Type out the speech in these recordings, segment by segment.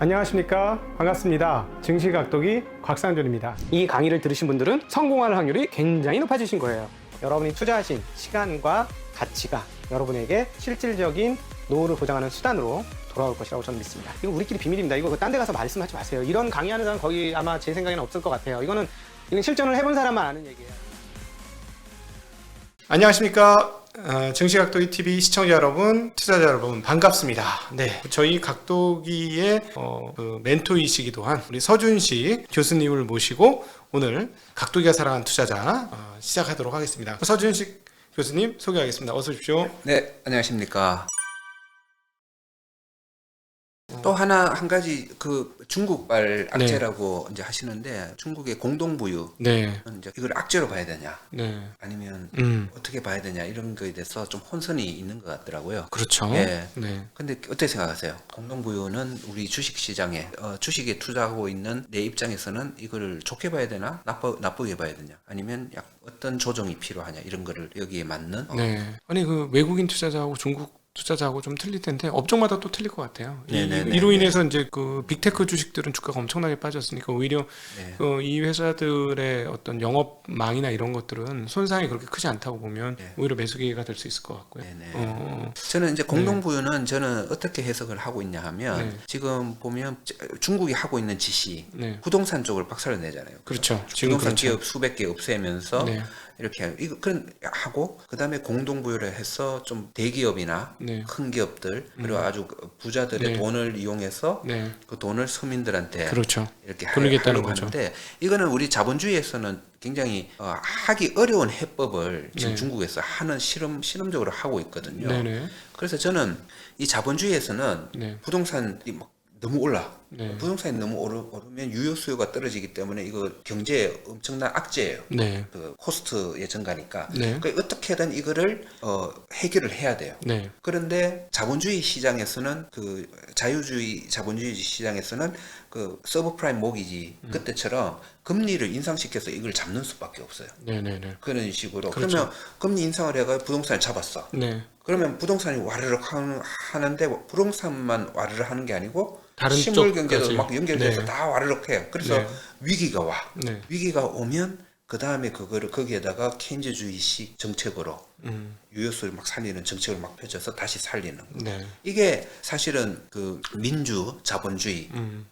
안녕하십니까, 반갑습니다. 증시각도기 곽상준입니다. 이 강의를 들으신 분들은 성공할 확률이 굉장히 높아지신 거예요. 여러분이 투자하신 시간과 가치가 여러분에게 실질적인 노후를 보장하는 수단으로 돌아올 것이라고 저는 믿습니다. 이거 우리끼리 비밀입니다. 이거 딴 데 가서 말씀하지 마세요. 이런 강의하는 사람 거기 아마 제 생각에는 없을 것 같아요. 이건 실전을 해본 사람만 아는 얘기예요. 안녕하십니까, 증시각도기 TV 시청자 여러분, 투자자 여러분, 반갑습니다. 네, 저희 각도기의 멘토이시기도 한 우리 서준식 교수님을 모시고 오늘 각도기가 살아간 투자자 시작하도록 하겠습니다. 서준식 교수님 소개하겠습니다. 어서 오십시오. 네, 안녕하십니까. 또 한 가지 중국발 악재라고 이제 하시는데, 중국의 공동부유, 네, 이제 이걸 악재로 봐야 되냐, 네, 아니면 어떻게 봐야 되냐, 이런 거에 대해서 좀 혼선이 있는 것 같더라고요. 그렇죠. 예. 네. 근데 어떻게 생각하세요? 공동부유는 우리 주식시장에 주식에 투자하고 있는 내 입장에서는 이거를 좋게 봐야 되나, 나쁘게 봐야 되냐, 아니면 어떤 조정이 필요하냐, 이런 거를 여기에 맞는. 네. 아니 그 외국인 투자자하고 중국 투자자하고 좀 틀릴 텐데 업종마다 또 틀릴 것 같아요. 이로 인해서 이제 그 빅테크 주식들은 주가가 엄청나게 빠졌으니까 오히려 이 회사들의 어떤 영업망이나 이런 것들은 손상이 그렇게 크지 않다고 보면 오히려 매수 기회가 될 수 있을 것 같고요. 저는 이제 공동부유는 저는 어떻게 해석을 하고 있냐 하면, 지금 보면 중국이 하고 있는 짓이 부동산 쪽을 박살을 내잖아요. 그렇죠. 부동산 기업 수백 개 없애면서 네. 이렇게 그런 하고, 그다음에 공동부유를 해서 좀 대기업이나 큰 기업들, 그리고 아주 부자들의 돈을 이용해서 그 돈을 서민들한테 그렇죠. 이렇게 돌리겠다는 하려고 거죠. 하는데, 이거는 우리 자본주의에서는 굉장히 하기 어려운 해법을 지금 중국에서 하는 실험적으로 하고 있거든요. 네네. 그래서 저는 이 자본주의에서는 부동산이 막 너무 올라. 부동산이 너무 오르면 유효 수요가 떨어지기 때문에 이거 경제에 엄청난 악재예요. 그 코스트의 증가니까. 그러니까 어떻게든 이거를 해결을 해야 돼요. 그런데 자본주의 시장에서는 자유주의 자본주의 시장에서는 그 서브프라임 모기지 그때처럼 금리를 인상시켜서 이걸 잡는 수밖에 없어요. 그런 식으로. 그렇죠. 그러면 금리 인상을 해가 부동산을 잡았어. 그러면 부동산이 와르륵 하는데, 부동산만 와르륵 하는 게 아니고 다른 식물 경제도 쪽까지. 막 연결돼서 다 와르륵 해요. 그래서 위기가 와. 위기가 오면 그 다음에 그거를 거기에다가 케인즈주의식 정책으로 유효수를 막 살리는 정책을 막 펼쳐서 다시 살리는 거. 이게 사실은 그 민주 자본주의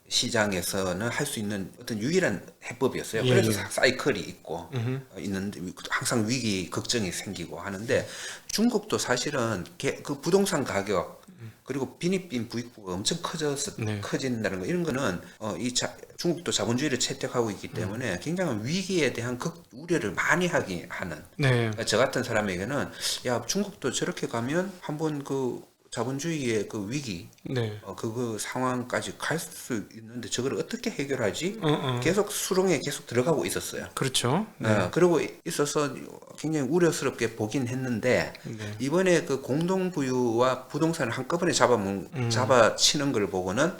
시장에서는 할 수 있는 어떤 유일한 해법이었어요. 그래서 사이클이 있고 있는데 항상 위기 걱정이 생기고 하는데, 중국도 사실은 그 부동산 가격 그리고 빈익빈 부익부가 엄청 커진다는 거, 이런 거는 중국도 자본주의를 채택하고 있기 때문에 굉장히 위기에 대한 우려를 많이 하는. 그러니까 저 같은 사람에게는 중국도 저렇게 가면 한번 그 자본주의의 그 위기, 그 상황까지 갈 수 있는데 저걸 어떻게 해결하지? 계속 수렁에 계속 들어가고 있었어요. 그렇죠. 그러고 있어서 굉장히 우려스럽게 보긴 했는데, 이번에 그 공동부유와 부동산을 한꺼번에 잡아치는 걸 보고는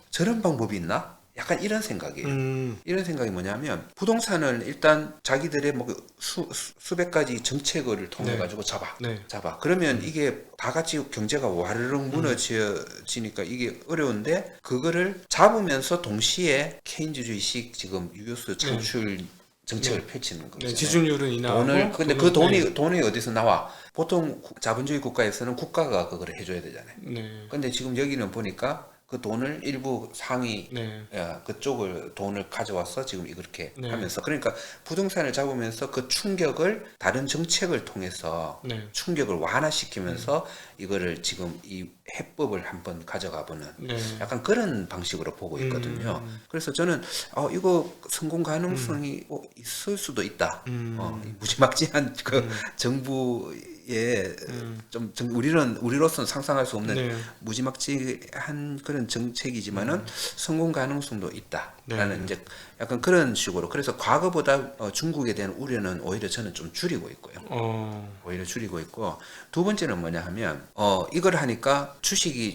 저런 방법이 있나? 약간 이런 생각이에요. 이런 생각이 뭐냐면, 부동산을 일단 자기들의 수백 가지 정책을 통해 가지고 잡아. 그러면 이게 다 같이 경제가 와르륵 무너지니까 이게 어려운데, 그거를 잡으면서 동시에 케인즈주의식 지금 유효수 창출 정책을 펼치는 거죠. 지준율은 인하하고. 근데 그 돈이 어디서 나와? 보통 자본주의 국가에서는 국가가 그걸 해줘야 되잖아요. 근데 지금 여기는 보니까 그 돈을 일부 상위 그쪽을 돈을 가져와서 지금 이렇게 하면서, 그러니까 부동산을 잡으면서 그 충격을 다른 정책을 통해서 충격을 완화시키면서 이거를 지금 이 해법을 한번 가져가 보는 약간 그런 방식으로 보고 있거든요. 그래서 저는 이거 성공 가능성이 있을 수도 있다. 무지막지한 그 정부의 좀 우리로서는 상상할 수 없는 무지막지한 그런 정책이지만은 성공 가능성도 있다라는 이제 약간 그런 식으로. 그래서 과거보다 중국에 대한 우려는 오히려 저는 좀 줄이고 있고요. 오히려 줄이고 있고, 두 번째는 뭐냐 하면 이걸 하니까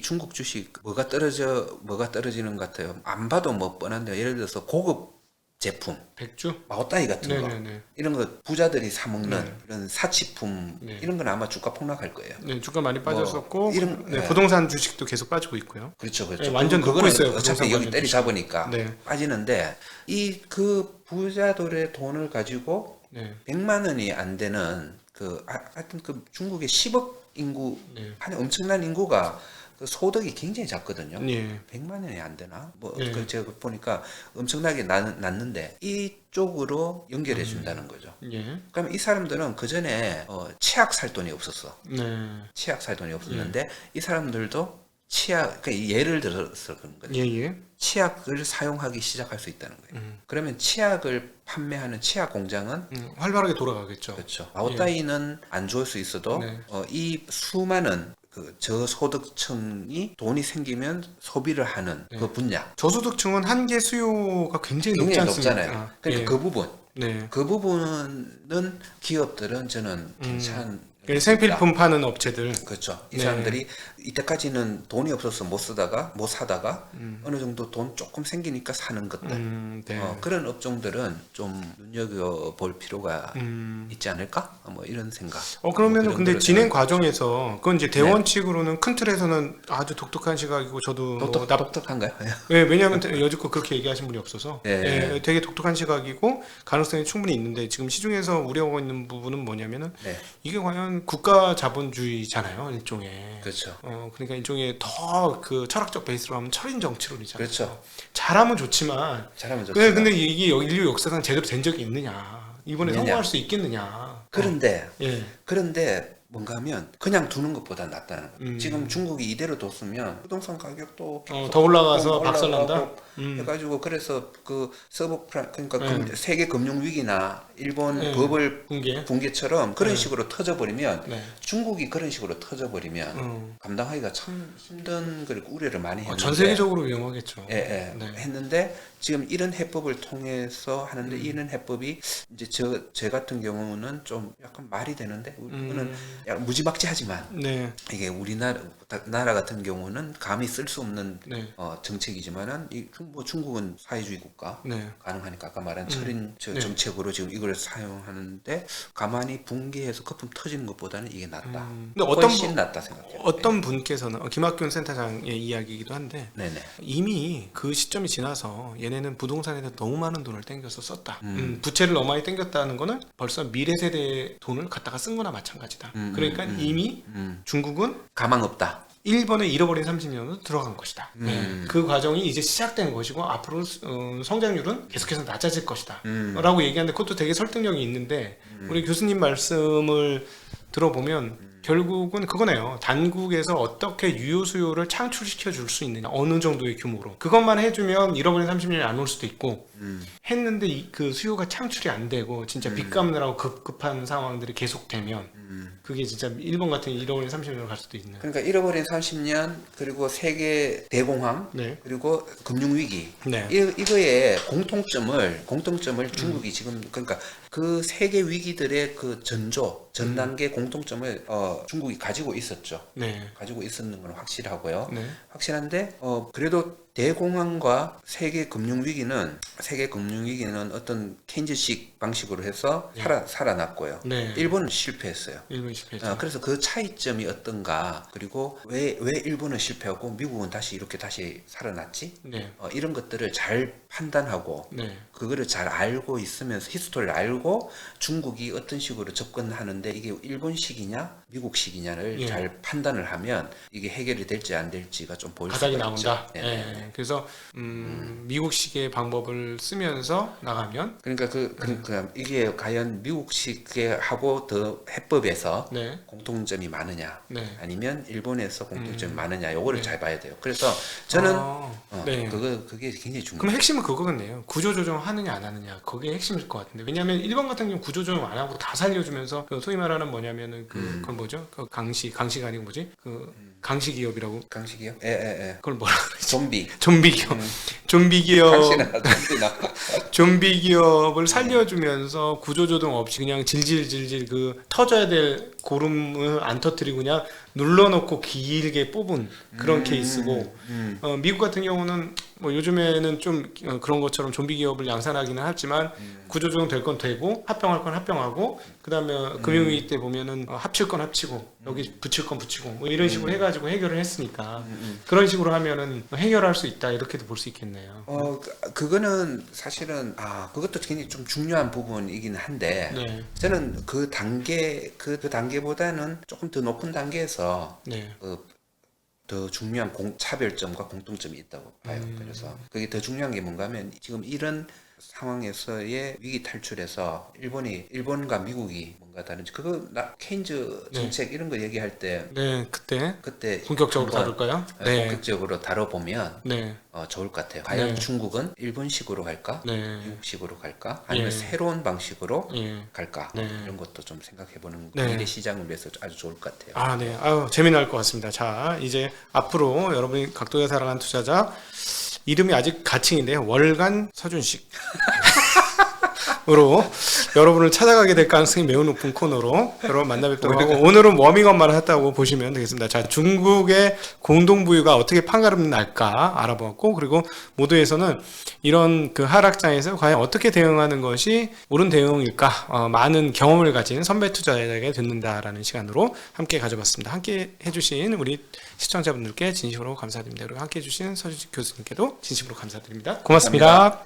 중국 주식 뭐가 떨어지는 것 같아요. 안 봐도 뭐 뻔한데, 예를 들어서 고급 제품, 백주? 마오따이 같은 거 네네네. 이런 거 부자들이 사 먹는 네. 이런 사치품 네. 이런 건 아마 주가 폭락할 거예요. 네, 주가 많이 빠졌었고 이런- 네, 네. 부동산 주식도 계속 빠지고 있고요. 그렇죠, 그렇죠. 네, 완전 그거는 녹고 있어요, 어차피 부동산 여기 관련 때리 주식. 잡으니까 네. 빠지는데 이 그 부자들의 돈을 가지고 네. 100만 원이 안 되는 하여튼 그 중국의 10억 인구 네. 한 엄청난 인구가 그 소득이 굉장히 작거든요. 예. 100만 원이 안 되나? 뭐 네. 그 제가 보니까 엄청나게 났는데 이쪽으로 연결해 준다는 거죠. 예. 그럼 이 사람들은 그 전에 치약 살 돈이 없었어. 네. 치약 살 돈이 없었는데 이 사람들도 치약 그러니까 예를 들어서 그런 거죠. 예, 예. 치약을 사용하기 시작할 수 있다는 거예요. 그러면 치약을 판매하는 치약 공장은 활발하게 돌아가겠죠. 그렇죠. 마오따이는 안 좋을 수 있어도 네. 이 수많은 그 저소득층이 돈이 생기면 소비를 하는 네. 그 분야 저소득층은 한계 수요가 굉장히 높지 굉장히 않습니까? 높잖아요. 그러니까 예. 그 부분, 네. 그 부분은 기업들은 저는 괜찮. 생필품 파는 업체들. 그렇죠. 이 네. 사람들이 이때까지는 돈이 없어서 못 사다가 어느 정도 돈 조금 생기니까 사는 것들. 네. 그런 업종들은 좀 눈여겨볼 필요가 음. 있지 않을까? 뭐 이런 생각. 그러면은 뭐 그 근데 정도로 진행 저는 과정에서 그건 이제 대원칙으로는 큰 틀에서는 아주 독특한 시각이고 저도 뭐 똑똑한가요? 예, 왜냐하면 여지껏 그렇게 얘기하신 분이 없어서 네. 예, 되게 독특한 시각이고 가능성이 충분히 있는데 지금 시중에서 우려하고 있는 부분은 뭐냐면은 네, 이게 과연 국가 자본주의잖아요, 일종의. 그렇죠. 그러니까 일종의 더 그 철학적 베이스로 하면 철인 정치론이잖아요. 그렇죠. 잘하면 좋지만 잘하면 좋죠. 근데 이게 인류 역사상 제대로 된 적이 있느냐? 이번에 있느냐? 성공할 수 있겠느냐? 그런데 예. 뭔가 하면 그냥 두는 것보다 낫다는 거예요. 지금 중국이 이대로 뒀으면 부동산 가격도 더 올라가서 올라가고 박살난다. 해가지고 그래서 그 그러니까 세계 금융 위기나 일본 네. 버블 붕괴. 붕괴처럼 그런 식으로 터져버리면 네. 중국이 그런 식으로 터져버리면 감당하기가 참 힘든 그리고 우려를 많이 했는데 전 세계적으로 위험하겠죠. 네. 네. 지금 이런 해법을 통해서 하는데 이런 해법이 이제 제 같은 경우는 좀 약간 말이 되는데 우리는 약간 무지막지하지만 네. 이게 우리나라 같은 경우는 감히 쓸 수 없는 네. 정책이지만은 뭐 중국은 사회주의 국가 네. 가능하니까 아까 말한 철인 네. 정책으로 지금 이걸 사용하는데 가만히 붕괴해서 거품 터지는 것보다는 이게 낫다. 근데 훨씬 낫다 생각해요. 어떤 분께서는 김학균 센터장의 이야기이기도 한데 네네. 이미 그 시점이 지나서 얘네는 부동산에서 너무 많은 돈을 땡겨서 썼다. 부채를 너무 많이 땡겼다는 거는 벌써 미래 세대의 돈을 갖다가 쓴 거나 마찬가지다. 그러니까 이미 중국은 가망 없다. 일본의 잃어버린 30년으로 들어간 것이다. 그 과정이 이제 시작된 것이고 앞으로 성장률은 계속해서 낮아질 것이다. 라고 얘기하는데 그것도 되게 설득력이 있는데 우리 교수님 말씀을 들어보면 결국은 그거네요. 단국에서 어떻게 유효 수요를 창출시켜 줄 수 있느냐, 어느 정도의 규모로 그것만 해주면 잃어버린 30년이 안 올 수도 있고 했는데 그 수요가 창출이 안 되고 진짜 빚 갚느라고 급급한 상황들이 계속되면 그게 진짜 일본 같은 잃어버린 30년으로 갈 수도 있는. 그러니까 잃어버린 30년 그리고 세계 대공황 네. 그리고 금융위기 네. 이거의 공통점을 중국이 지금 그러니까 그 세계 위기들의 그 전 단계 공통점을 중국이 가지고 있었죠. 네. 가지고 있었는 건 확실하고요. 네. 확실한데 그래도 대공황과 세계 금융위기는 어떤 케인즈식 방식으로 해서 살아났고요. 네. 일본은 실패했어요. 일본이 실패했죠. 그래서 그 차이점이 어떤가 그리고 왜 일본은 실패하고 미국은 다시 살아났지? 네. 이런 것들을 잘 판단하고 네. 그거를 잘 알고 있으면서 히스토리를 알고 중국이 어떤 식으로 접근하는데 이게 일본식이냐 미국식이냐를 예. 잘 판단을 하면 이게 해결이 될지 안 될지가 좀 보일 가닥이 수가 나온다. 있죠. 네. 그래서 미국식의 방법을 쓰면서 나가면 그러니까 이게 과연 미국식의 하고 더 해법에서 네. 공통점이 많으냐 네. 아니면 일본에서 공통점이 많으냐 요거를 잘 봐야 돼요. 그래서 저는 네. 그게 굉장히 중요해요. 그럼 핵심은 그거겠네요. 구조조정 하느냐 안 하느냐 그게 핵심일 것 같은데 왜냐하면 일본 같은 경우 구조조정 안 하고 다 살려주면서 소위 말하는 뭐냐면은 그건 뭐죠? 강시가 아니고 뭐지? 강시기업이라고. 강식이요? 예. 그걸 뭐라 그러지? 좀비 기업. 좀비 기업. 강신아 좀비나 좀비 기업을 살려주면서 구조조정 없이 그냥 질질 그 터져야 될 고름을 안 터뜨리고 그냥 눌러놓고 길게 뽑은 그런 케이스고 미국 같은 경우는 뭐 요즘에는 좀 그런 것처럼 좀비 기업을 양산하기는 하지만 구조조정 될 건 되고 합병할 건 합병하고 그다음에 금융위기 때 보면은 합칠 건 합치고 여기 붙일 건 붙이고 뭐 이런 식으로 해가지고 해결을 했으니까 그런 식으로 하면은 해결할 수 있다 이렇게도 볼 수 있겠네요. 그거는 사실은 그것도 굉장히 좀 중요한 부분이긴 한데 네. 저는 그 단계 그 단계보다는 조금 더 높은 단계에서 네. 더 중요한 차별점과 공통점이 있다고 봐요. 그래서 그게 더 중요한 게 뭔가 하면 지금 이런 상황에서의 위기 탈출에서 일본과 미국이 뭔가 다른지 케인즈 정책 이런 거 얘기할 때 그때 본격적으로 다룰까요? 네. 본격적으로 다뤄보면 네. 좋을 것 같아요. 과연 네. 중국은 일본식으로 갈까? 네. 미국식으로 갈까? 아니면 새로운 방식으로 갈까? 이런 것도 좀 생각해보는 미래 시장을 위해서 아주 좋을 것 같아요. 네. 재미날 것 같습니다. 자, 이제 앞으로 여러분이 각도에 살아간 투자자 이름이 아직 가칭인데요. 월간 서준식 으로 여러분을 찾아가게 될 가능성이 매우 높은 코너로 여러분 만나뵙도록 하고 오늘은 워밍업만 했다고 보시면 되겠습니다. 자, 중국의 공동부유가 어떻게 판가름 날까 알아보았고 그리고 모두에서는 이런 그 하락장에서 과연 어떻게 대응하는 것이 옳은 대응일까 많은 경험을 가진 선배 투자자에게 듣는다라는 시간으로 함께 가져봤습니다. 함께 해주신 우리 시청자분들께 진심으로 감사드립니다. 그리고 함께 해주신 서준식 교수님께도 진심으로 감사드립니다. 고맙습니다.